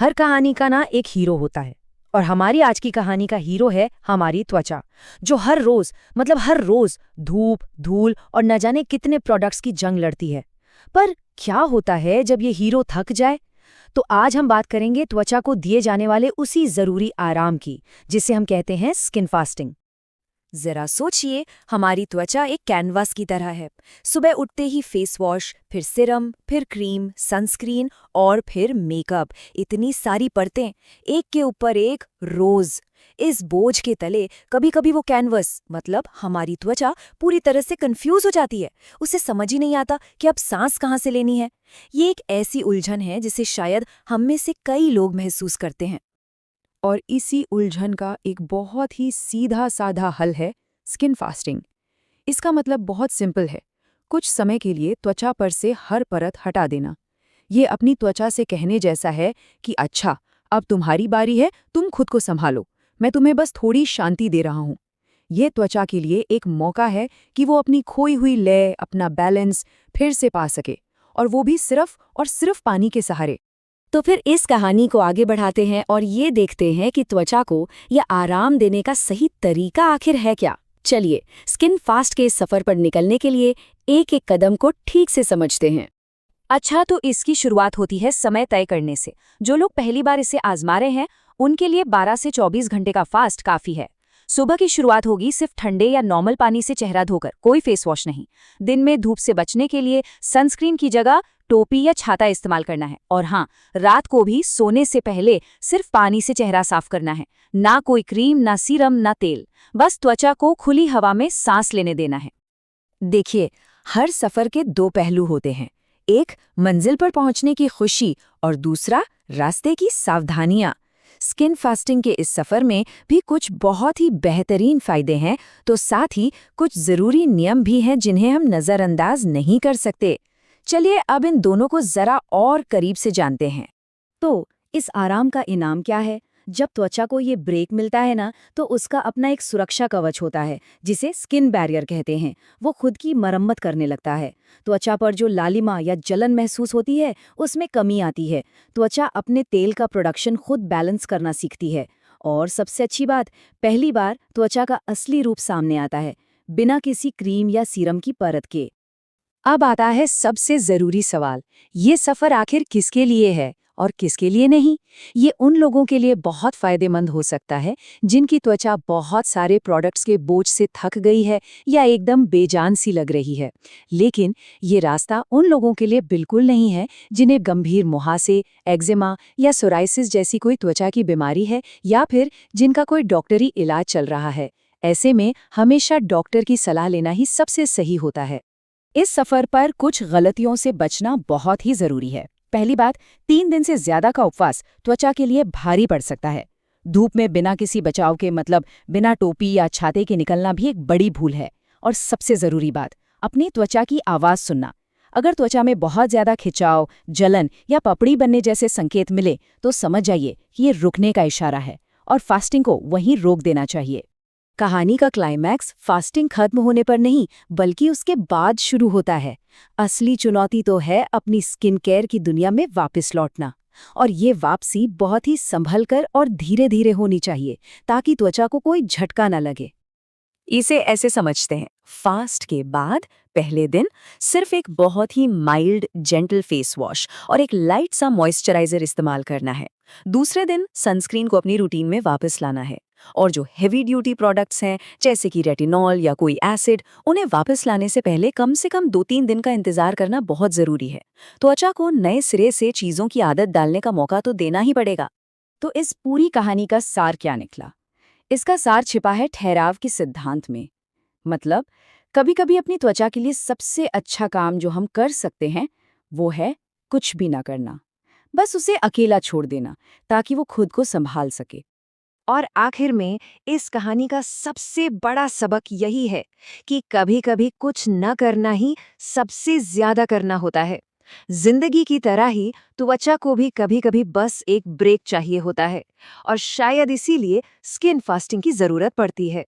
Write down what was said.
हर कहानी का ना एक हीरो होता है। और हमारी आज की कहानी का हीरो है हमारी त्वचा, जो हर रोज धूप, धूल और न जाने कितने प्रोडक्ट्स की जंग लड़ती है। पर क्या होता है जब ये हीरो थक जाए? तो आज हम बात करेंगे त्वचा को दिए जाने वाले उसी जरूरी आराम की, जिसे हम कहते हैं स्किन फास्टिंग। जरा सोचिए, हमारी त्वचा एक कैनवास की तरह है। सुबह उठते ही फेस वॉश, फिर सिरम, फिर क्रीम, सनस्क्रीन और फिर मेकअप। इतनी सारी परतें, एक के ऊपर एक, रोज। इस बोझ के तले कभी कभी वो कैनवस मतलब हमारी त्वचा पूरी तरह से कंफ्यूज हो जाती है। उसे समझ ही नहीं आता कि अब सांस कहाँ से लेनी है। ये एक ऐसी उलझन है जिसे शायद हम में से कई लोग महसूस करते हैं। और इसी उलझन का एक बहुत ही सीधा साधा हल है स्किन फास्टिंग। इसका मतलब बहुत सिंपल है। कुछ समय के लिए त्वचा पर से हर परत हटा देना। ये अपनी त्वचा से कहने जैसा है कि अच्छा, अब तुम्हारी बारी है, तुम खुद को संभालो, मैं तुम्हें बस थोड़ी शांति दे रहा हूँ। ये त्वचा के लिए एक मौका है कि वो अपनी खोई हुई लय, अपना बैलेंस फिर से पा सके, और वो भी सिर्फ और सिर्फ पानी के सहारे। तो फिर इस कहानी को आगे बढ़ाते हैं और ये देखते हैं कि त्वचा को यह आराम देने का सही तरीका आखिर है क्या। चलिए, स्किन फास्ट के इस सफर पर निकलने के लिए एक एक कदम को ठीक से समझते हैं। अच्छा, तो इसकी शुरुआत होती है समय तय करने से। जो लोग पहली बार इसे आजमा रहे हैं, उनके लिए 12 से 24 घंटे का फास्ट काफी है। सुबह की शुरुआत होगी सिर्फ ठंडे या नॉर्मल पानी से चेहरा धोकर, कोई फेस वॉश नहीं। दिन में धूप से बचने के लिए सनस्क्रीन की जगह टोपी या छाता इस्तेमाल करना है। और हाँ, रात को भी सोने से पहले सिर्फ पानी से चेहरा साफ करना है। ना कोई क्रीम, ना सीरम, ना तेल। बस त्वचा को खुली हवा में सांस लेने देना है। देखिए, हर सफर के दो पहलू होते हैं। एक मंजिल पर पहुंचने की खुशी और दूसरा रास्ते की सावधानियां। स्किन फास्टिंग के इस सफर में भी कुछ बहुत ही बेहतरीन फायदे हैं, तो साथ ही कुछ जरूरी नियम भी हैं जिन्हें हम नज़रअंदाज नहीं कर सकते। चलिए अब इन दोनों को जरा और करीब से जानते हैं। तो इस आराम का इनाम क्या है? जब त्वचा को ये ब्रेक मिलता है ना, तो उसका अपना एक सुरक्षा कवच होता है, जिसे स्किन बैरियर कहते हैं। वो खुद की मरम्मत करने लगता है। त्वचा पर जो लालिमा या जलन महसूस होती है, उसमें कमी आती है। त्वचा अपने तेल का प्रोडक्शन खुद बैलेंस करना सीखती है। और सबसे अच्छी बात, पहली बार त्वचा का असली रूप सामने आता है, बिना किसी क्रीम या सीरम की परत के। अब आता है सबसे जरूरी सवाल, ये सफर आखिर किसके लिए है और किसके लिए नहीं? ये उन लोगों के लिए बहुत फायदेमंद हो सकता है जिनकी त्वचा बहुत सारे प्रोडक्ट्स के बोझ से थक गई है या एकदम बेजान सी लग रही है। लेकिन ये रास्ता उन लोगों के लिए बिल्कुल नहीं है जिन्हें गंभीर मुहासे, एक्जिमा या सोराइसिस जैसी कोई त्वचा की बीमारी है, या फिर जिनका कोई डॉक्टरी इलाज चल रहा है। ऐसे में हमेशा डॉक्टर की सलाह लेना ही सबसे सही होता है। इस सफर पर कुछ गलतियों से बचना बहुत ही जरूरी है। पहली बात, 3 दिन से ज्यादा का उपवास त्वचा के लिए भारी पड़ सकता है। धूप में बिना किसी बचाव के मतलब बिना टोपी या छाते के निकलना भी एक बड़ी भूल है। और सबसे जरूरी बात, अपनी त्वचा की आवाज सुनना। अगर त्वचा में बहुत ज्यादा खिंचाव, जलन या पपड़ी बनने जैसे संकेत मिले, तो समझ जाइए कि ये रुकने का इशारा है और फास्टिंग को वहीं रोक देना चाहिए। कहानी का क्लाइमैक्स फास्टिंग खत्म होने पर नहीं, बल्कि उसके बाद शुरू होता है। असली चुनौती तो है अपनी स्किन केयर की दुनिया में वापस लौटना। और ये वापसी बहुत ही संभल कर और धीरे धीरे होनी चाहिए, ताकि त्वचा को कोई झटका न लगे। इसे ऐसे समझते हैं, फास्ट के बाद पहले दिन सिर्फ एक बहुत ही माइल्ड जेंटल फेस वॉश और एक लाइट सा मॉइस्चराइजर इस्तेमाल करना है। दूसरे दिन सनस्क्रीन को अपनी रूटीन में वापस लाना है। और जो हेवी ड्यूटी प्रोडक्ट्स हैं, जैसे कि रेटिनॉल या कोई एसिड, उन्हें वापस लाने से पहले कम से कम 2-3 दिन का इंतजार करना बहुत जरूरी है। त्वचा को नए सिरे से चीजों की आदत डालने का मौका तो देना ही पड़ेगा। तो इस पूरी कहानी का सार क्या निकला? इसका सार छिपा है ठहराव के सिद्धांत में। मतलब, कभी-कभी अपनी त्वचा के लिए सबसे अच्छा काम जो हम कर सकते हैं, वो है कुछ भी ना करना। बस उसे अकेला छोड़ देना, ताकि वो खुद को संभाल सके। और आखिर में इस कहानी का सबसे बड़ा सबक यही है कि कभी-कभी कुछ न करना ही सबसे ज्यादा करना होता है। जिंदगी की तरह ही त्वचा को भी कभी-कभी बस एक ब्रेक चाहिए होता है। और शायद इसीलिए स्किन फास्टिंग की जरूरत पड़ती है।